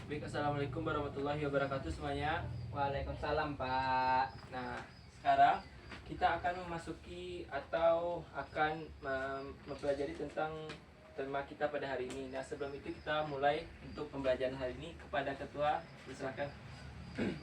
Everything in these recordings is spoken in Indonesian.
Baik, assalamualaikum warahmatullahi wabarakatuh semuanya. Waalaikumsalam, Pak. Nah, sekarang kita akan memasuki atau akan mempelajari tentang tema kita pada hari ini. Nah, sebelum itu kita mulai untuk pembelajaran hari ini kepada ketua, silakan.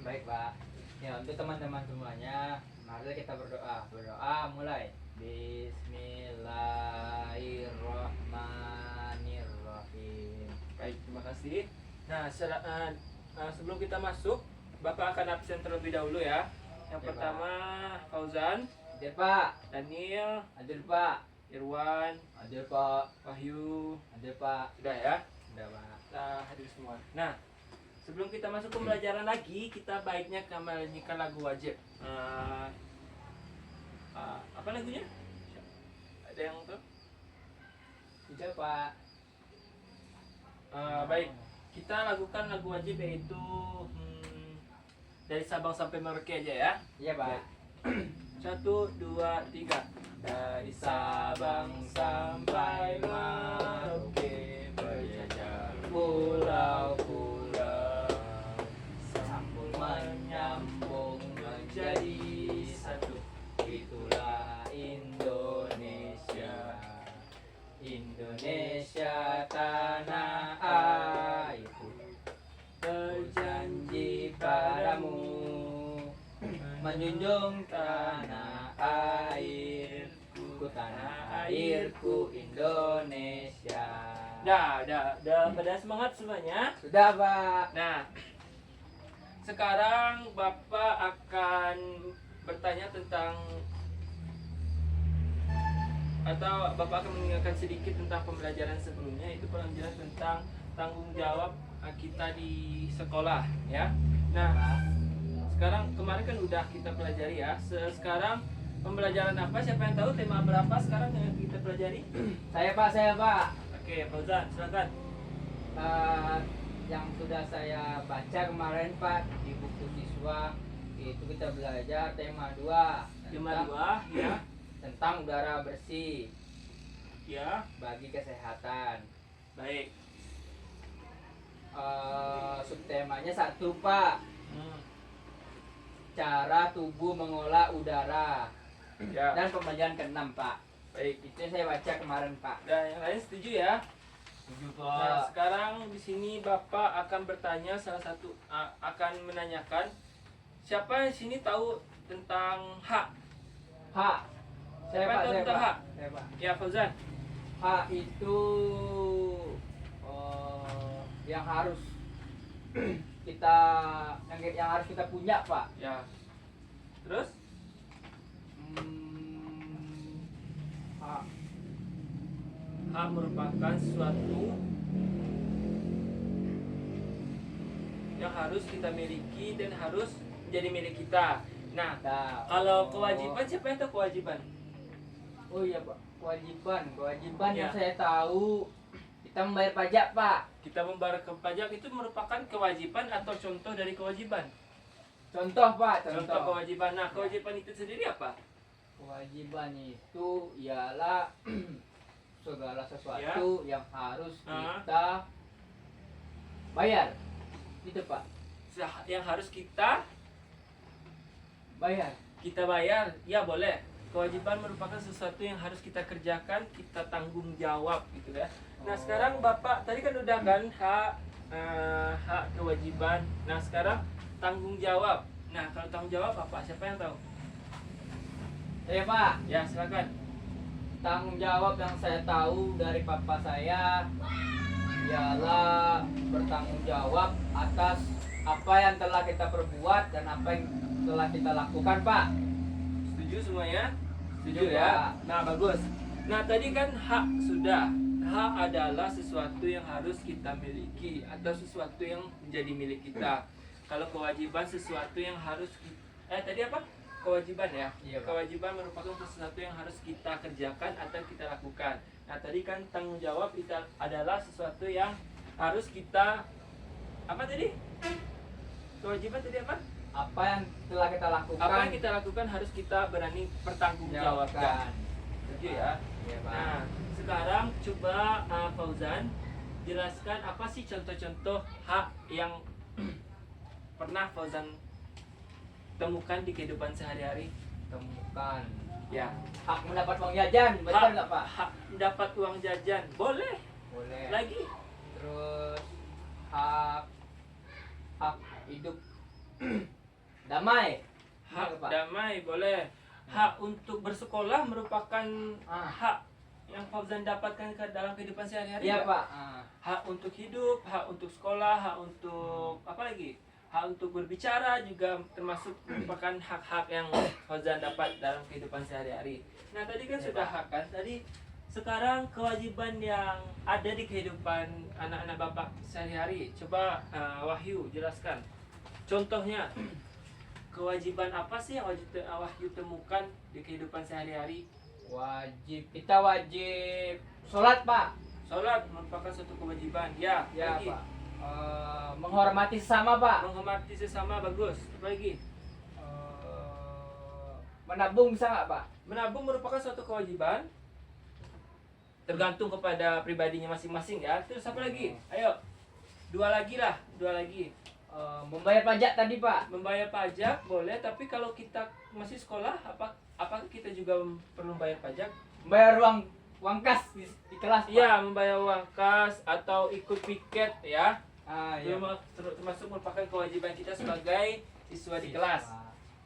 Baik, Pak. Ya, untuk teman-teman semuanya, mari kita berdoa. Berdoa mulai. Bismillahirrahmanirrahim. Baik, terima kasih. Nah, sebelum kita masuk, Bapak akan absen terlebih dahulu ya. Yang Ya, pertama, Fauzan, Hadir, Pak. Daniel, Hadir, Pak. Irwan, Hadir, Pak. Wahyu. Hadir, Pak. Sudah ya? Udah, Pak. Kita hadir semua. Nah, sebelum kita masuk pembelajaran lagi, kita baiknya menyanyikan lagu wajib. Apa lagunya? Ada yang tahu? Tidak, Pak. Baik, kita lakukan lagu wajib yaitu dari Sabang sampai Merauke aja ya. Iya, Pak. 1, 2, 3. Dari Sabang sampai Merauke, berjajar pulau-pulau, Sambung menyambung menjadi satu. Itulah Indonesia. Indonesia tanah airku, berjanji padamu menjunjung tanah airku, tanah airku Indonesia. Dah pada semangat semuanya. Sudah, Pak. Nah, sekarang Bapak akan bertanya tentang, atau Bapak akan mengingatkan sedikit tentang pembelajaran sebelumnya, itu pembelajaran tentang tanggung jawab kita di sekolah ya. Nah, sekarang kemarin kan udah kita pelajari ya. Sekarang pembelajaran apa? Siapa yang tahu tema berapa sekarang yang kita pelajari? Saya, Pak. Oke, Fauzan, silakan. Yang sudah saya baca kemarin, Pak, di buku siswa itu kita belajar tema 2. Tema 2 ya. Tentang udara bersih Ya, bagi kesehatan. baik. Subtemanya 1, Pak. Cara tubuh mengolah udara. Ya, Dan pembelajaran ke-6, Pak. baik. Itu yang saya baca kemarin, Pak. Dan yang lain setuju ya? Setuju, Nah, sekarang di sini Bapak akan bertanya akan menanyakan siapa yang sini tahu tentang hak? Hak. Siapa yang tahu tentang hak? Saya, Pak. Ya, Fauzan. Hak itu yang harus kita yang harus kita punya, Pak. Ya. Terus? Hak. Hak merupakan sesuatu yang harus kita miliki dan harus menjadi milik kita. Nah, kalau kewajiban, siapa yang tahu kewajiban? Oh iya, Pak. Kewajiban Ya. yang saya tahu kita membayar pajak, Pak. Kita membayar pajak itu merupakan kewajiban atau contoh dari kewajiban? Contoh, Pak. Contoh kewajiban. Nah, kewajiban itu sendiri apa? Kewajiban itu ialah segala sesuatu yang harus kita bayar. Itu, Pak. Yang harus kita Bayar. bayar, ya boleh. Kewajiban merupakan sesuatu yang harus kita kerjakan, kita tanggung jawab gitu ya. Nah, sekarang Bapak tadi kan udah kan hak kewajiban. Nah, sekarang tanggung jawab. Nah, kalau tanggung jawab apa? Siapa yang tahu? Saya, Pak. Ya, silakan. Tanggung jawab yang saya tahu dari papa saya ialah bertanggung jawab atas apa yang telah kita perbuat dan apa yang telah kita lakukan, Pak. Setuju semuanya? Setuju, ya? Pak. Nah, bagus. Nah, tadi kan hak sudah. Hak adalah sesuatu yang harus kita miliki atau sesuatu yang menjadi milik kita. Kalau kewajiban sesuatu yang harus tadi apa? Kewajiban ya? Iya, Pak. Kewajiban merupakan sesuatu yang harus kita kerjakan atau kita lakukan. Nah, tadi kan tanggung jawab adalah sesuatu yang harus kita apa tadi? Kewajiban tadi apa? Apa yang telah kita lakukan? Apa yang kita lakukan harus kita berani pertanggungjawabkan. Setuju ya? Iya, Pak. Nah, sekarang coba Fauzan jelaskan apa sih contoh-contoh hak yang pernah Fauzan temukan di kehidupan sehari-hari? Temukan Ya, hak mendapat uang jajan, betul nggak Pak? hak dapat uang jajan, boleh. Boleh. Lagi, Terus hak hak hidup damai. hak Betul, Pak? damai, boleh. Hak untuk bersekolah merupakan hak yang Fauzan dapatkan dalam kehidupan sehari-hari. Iya ya? Pak. Hak untuk hidup, hak untuk sekolah, hak untuk apa lagi? Hak untuk berbicara juga termasuk merupakan hak-hak yang Fauzan dapat dalam kehidupan sehari-hari. Nah tadi kan Ya, sudah Pak. hak kan, tadi sekarang kewajiban yang ada di kehidupan anak-anak bapak sehari-hari. Coba Wahyu jelaskan. Contohnya, kewajiban apa sih yang Wahyu temukan di kehidupan sehari-hari? Kita wajib sholat Pak. Sholat merupakan suatu kewajiban. Ya, Ya lagi. Pak. Menghormati sesama Pak. Menghormati sesama, bagus. Apa lagi? Menabung bisa nggak Pak? Menabung merupakan suatu kewajiban. Tergantung kepada pribadinya masing-masing ya. Terus apa lagi? Ayo. Dua lagi lah, dua lagi. Membayar pajak tadi Pak. Membayar pajak boleh, tapi kalau kita masih sekolah, apakah kita juga perlu membayar pajak? Membayar uang kas di kelas Pak. Iya, membayar uang kas atau ikut piket ya. Iya. Termasuk merupakan kewajiban kita sebagai siswa di kelas.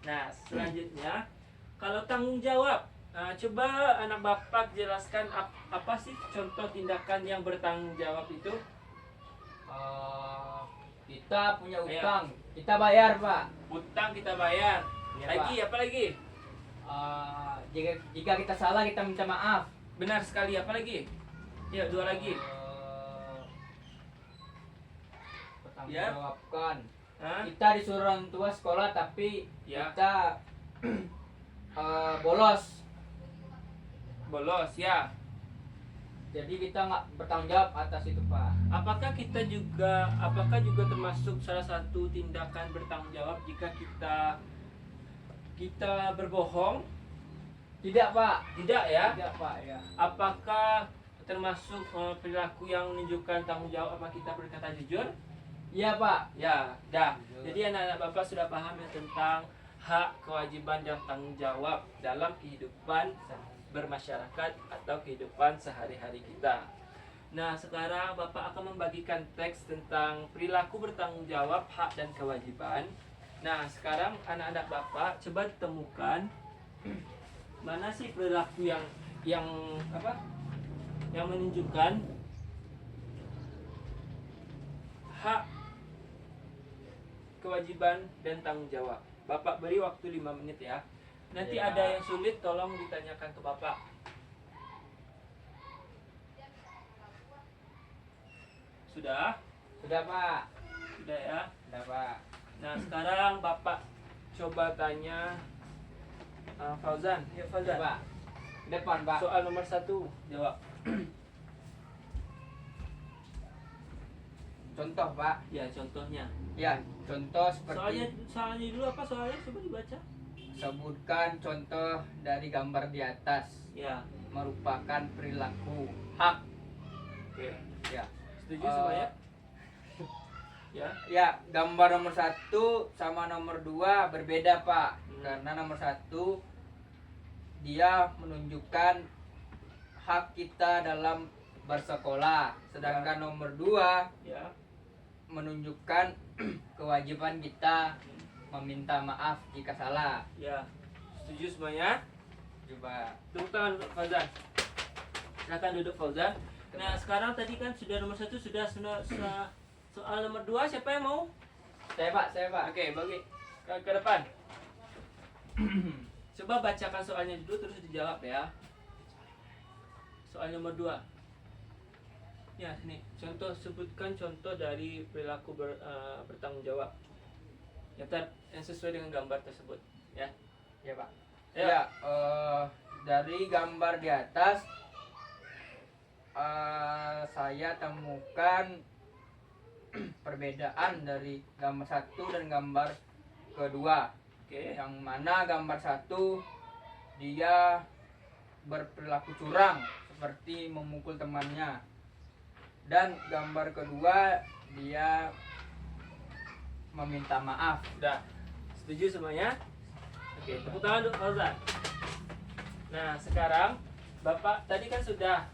Nah, selanjutnya kalau tanggung jawab, coba anak bapak jelaskan apa sih contoh tindakan yang bertanggung jawab itu? Kita punya utang, kita bayar Pak. Utang kita bayar. Iya, Lagi apa lagi? Jika kita salah kita minta maaf. Benar sekali. Apa lagi? Ya, dua lagi. Ya. Bertanggungjawabkan. Hah? Kita disuruh orang tua sekolah tapi Ya. kita bolos. Bolos ya. Jadi kita nggak bertanggung jawab atas itu Pak. Apakah juga termasuk salah satu tindakan bertanggung jawab jika kita berbohong? Tidak Pak. Tidak ya. Tidak Pak ya. Apakah termasuk perilaku yang menunjukkan tanggung jawab apa kita berkata jujur? Iya Pak. Ya, dah. Jujur. Jadi anak-anak bapak sudah paham ya tentang hak, kewajiban dan tanggung jawab dalam kehidupan bermasyarakat atau kehidupan sehari-hari kita. Nah, sekarang bapak akan membagikan teks tentang perilaku bertanggung jawab, hak dan kewajiban. Nah, sekarang anak-anak bapak coba temukan mana sih perilaku yang menunjukkan hak, kewajiban dan tanggung jawab. Bapak beri waktu 5 menit ya. Nanti Ya. ada yang sulit tolong ditanyakan ke bapak. Sudah? Sudah Pak. Sudah ya. Sudah Pak. Nah, sekarang bapak coba tanya Fauzan. Ya Fauzan. Pak. Depan Pak. Soal nomor 1 jawab. Contoh Pak. Ya, contohnya. Ya, contoh seperti Soalnya dulu apa soalnya? Coba dibaca. sebutkan contoh dari gambar di atas Ya. merupakan perilaku hak. Oke. Ya. Setuju semuanya? Ya. Ya, gambar nomor 1 sama nomor 2 berbeda Pak. Karena nomor 1 dia menunjukkan hak kita dalam bersekolah, sedangkan nomor 2 Ya. menunjukkan kewajiban kita meminta maaf jika salah. Ya. Setuju semuanya? Coba. Tepuk tangan untuk Fauzan. Silakan duduk Fauzan. Nah, sekarang tadi kan sudah nomor 1 sudah soal nomor 2 siapa yang mau? Saya Pak. Oke, bagi ke depan. Coba bacakan soalnya dulu terus dijawab ya. Soal nomor 2. Ya, sini. Sebutkan contoh dari perilaku bertanggung jawab. Yang sesuai dengan gambar tersebut, ya. Ya Pak. Ya. Ya, dari gambar di atas saya temukan perbedaan dari gambar 1 dan gambar kedua. Oke. Yang mana gambar 1 dia berperilaku curang seperti memukul temannya, Dan gambar kedua dia meminta maaf. Udah. Setuju semuanya? Oke, tepuk tangan untuk Fauzan. Nah, sekarang Bapak tadi kan sudah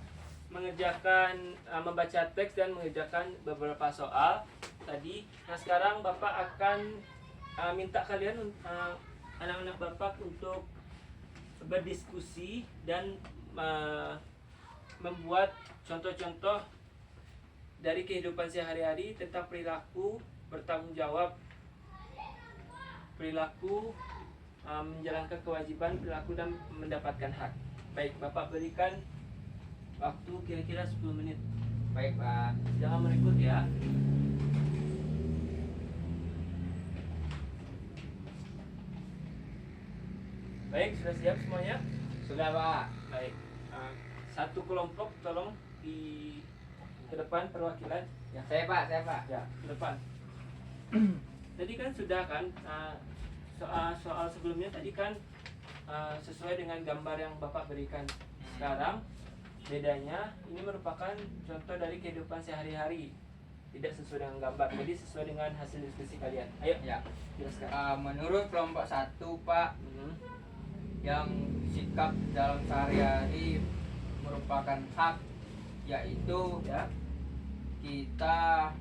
mengerjakan membaca teks dan mengerjakan beberapa soal tadi. Nah, sekarang Bapak akan minta kalian anak-anak Bapak untuk berdiskusi dan membuat contoh-contoh dari kehidupan sehari-hari tentang perilaku bertanggung jawab, perilaku menjalankan kewajiban, perilaku dan mendapatkan hak. Baik, Bapak berikan waktu kira-kira 10 menit. Baik, Pak. Jangan merekod ya. Baik, sudah siap semuanya? Sudah, Pak. Baik. Satu kelompok tolong di ke depan perwakilan. Ya, saya, Pak. Ya, ke depan. Tadi kan sudah kan soal sebelumnya tadi kan sesuai dengan gambar yang Bapak berikan. Sekarang bedanya ini merupakan contoh dari kehidupan sehari-hari, tidak sesuai dengan gambar, jadi sesuai dengan hasil diskusi kalian. Ayo, Ya. jelaskan. Menurut kelompok 1, Pak, yang sikap dalam sehari-hari merupakan hak, yaitu Ya, kita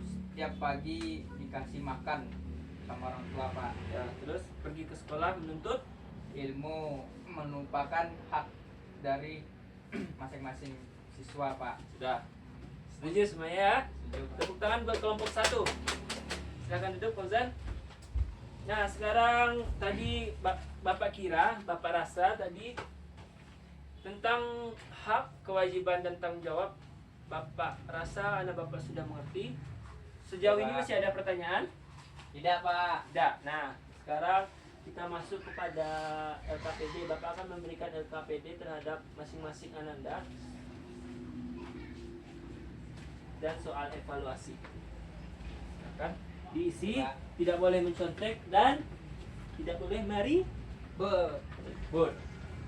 setiap pagi dikasih makan sama orang tua, Pak. ya, terus pergi ke sekolah menuntut. Ilmu merupakan hak dari masing-masing siswa, Pak. Sudah. Setuju semuanya ya? Setuju, Pak. Tepuk tangan buat kelompok 1. Silakan duduk, Fauzan. Nah, sekarang tadi Bapak kira, Bapak rasa tadi tentang hak, kewajiban dan tanggung jawab, Bapak rasa anak Bapak sudah mengerti. Sejauh ini masih ada pertanyaan? Tidak, Pak. Tidak. Nah, sekarang kita masuk kepada LKPD. Bapak akan memberikan LKPD terhadap masing-masing ananda dan soal evaluasi. Kan diisi, Ya. tidak boleh mencontek dan tidak boleh meribut.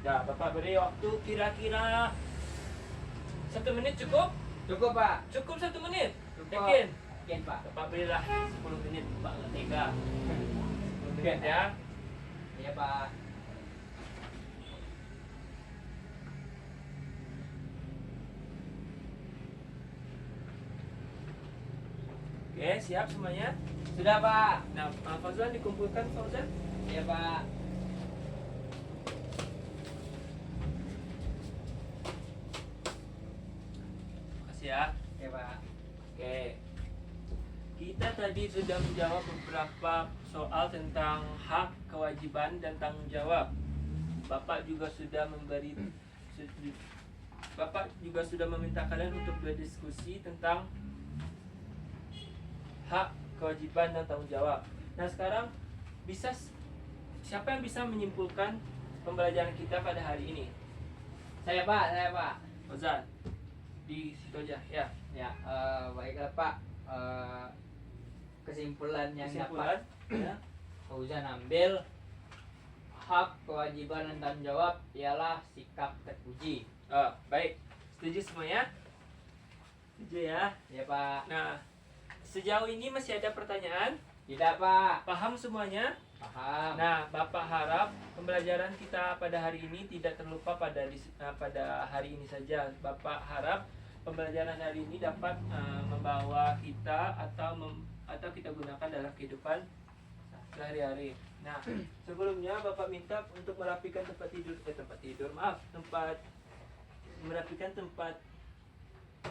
Ya, Bapak beri waktu kira-kira 1 menit cukup? Cukup, Pak. Cukup 1 menit. Cukup. Yakin? Yakin, Pak. Bapak berilah 10 menit, Pak, nggak tega. 10 menit ya. Iya, Pak. Oke, siap semuanya? Sudah, Pak. Nah, Fauzan dikumpulkan, Fauzan. Iya, Pak. Makasih ya. Iya, Pak. Oke. Kita tadi sudah menjawab beberapa soal tentang hak, kewajiban, dan tanggung jawab. Bapak juga sudah Bapak juga sudah meminta kalian untuk berdiskusi tentang hak, kewajiban, dan tanggung jawab. Nah, sekarang siapa yang bisa menyimpulkan pembelajaran kita pada hari ini? Saya, Pak. Fauzan, di situ aja ya. Ya, baiklah, Pak. Kesimpulan yang dapat Ya. Fauzan ambil, hak, kewajiban, dan tanggung jawab ialah sikap terpuji. Baik, setuju semuanya? Setuju ya. Ya, Pak. Nah, sejauh ini masih ada pertanyaan? Tidak, Pak. Paham semuanya? Paham. Nah, Bapak harap pembelajaran kita pada hari ini tidak terlupa pada hari ini saja. Bapak harap pembelajaran hari ini dapat membawa kita atau kita gunakan dalam kehidupan sehari-hari. Nah, sebelumnya Bapak minta untuk merapikan merapikan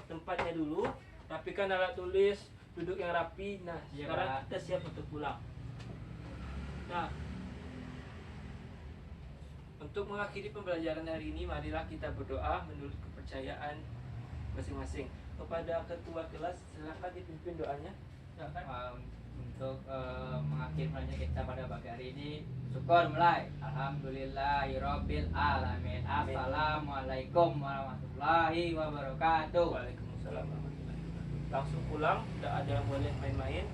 tempatnya dulu, rapikan alat tulis, duduk yang rapi. Nah, Iya, sekarang Pak. kita siap untuk pulang. Nah, untuk mengakhiri pembelajaran hari ini, marilah kita berdoa menurut kepercayaan masing-masing. Kepada ketua kelas, silakan dipimpin doanya. Silakan. Untuk mengakhiri pelajaran kita pada pagi hari ini, syukur mulai. Alhamdulillahirabbil alamin. Assalamualaikum warahmatullahi wabarakatuh. Waalaikumsalam warahmatullahi wabarakatuh. Langsung pulang, tidak ada yang boleh main-main.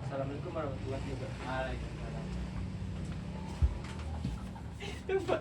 Assalamualaikum warahmatullahi wabarakatuh. Waalaikumsalam. Tempat